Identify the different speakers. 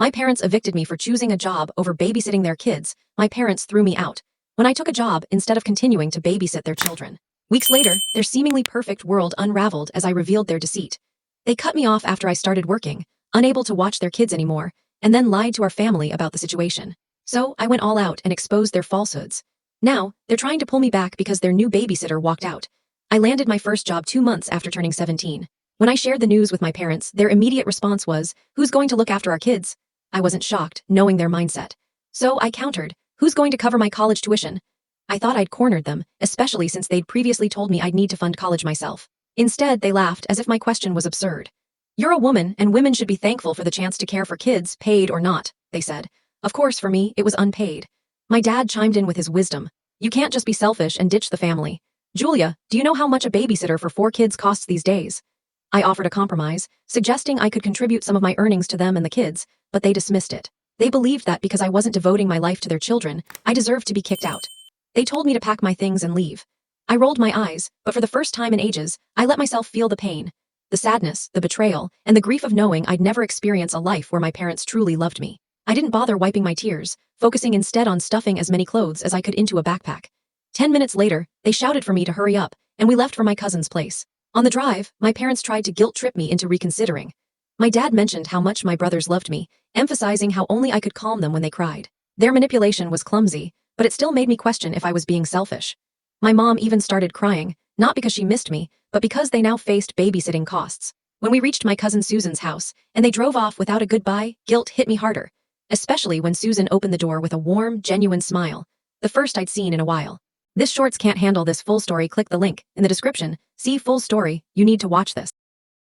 Speaker 1: My parents evicted me for choosing a job over babysitting their kids. My parents threw me out when I took a job instead of continuing to babysit their children. Weeks later, their seemingly perfect world unraveled as I revealed their deceit. They cut me off after I started working, unable to watch their kids anymore, and then lied to our family about the situation. So I went all out and exposed their falsehoods. Now, they're trying to pull me back because their new babysitter walked out. I landed my first job 2 months after turning 17. When I shared the news with my parents, their immediate response was, "Who's going to look after our kids?" I wasn't shocked, knowing their mindset. So I countered, "Who's going to cover my college tuition?" I thought I'd cornered them, especially since they'd previously told me I'd need to fund college myself. Instead, they laughed as if my question was absurd. "You're a woman, and women should be thankful for the chance to care for kids, paid or not," they said. Of course, for me, it was unpaid. My dad chimed in with his wisdom. "You can't just be selfish and ditch the family. Julia, do you know how much a babysitter for 4 kids costs these days?" I offered a compromise, suggesting I could contribute some of my earnings to them and the kids, but they dismissed it. They believed that because I wasn't devoting my life to their children, I deserved to be kicked out. They told me to pack my things and leave. I rolled my eyes, but for the first time in ages, I let myself feel the pain, the sadness, the betrayal, and the grief of knowing I'd never experience a life where my parents truly loved me. I didn't bother wiping my tears, focusing instead on stuffing as many clothes as I could into a backpack. 10 minutes later, they shouted for me to hurry up, and we left for my cousin's place. On the drive, my parents tried to guilt-trip me into reconsidering. My dad mentioned how much my brothers loved me, emphasizing how only I could calm them when they cried. Their manipulation was clumsy, but it still made me question if I was being selfish. My mom even started crying, not because she missed me, but because they now faced babysitting costs. When we reached my cousin Susan's house, and they drove off without a goodbye, guilt hit me harder, especially when Susan opened the door with a warm, genuine smile, the first I'd seen in a while. This shorts can't handle this full story. Click the link in the description. See full story. You need to watch this.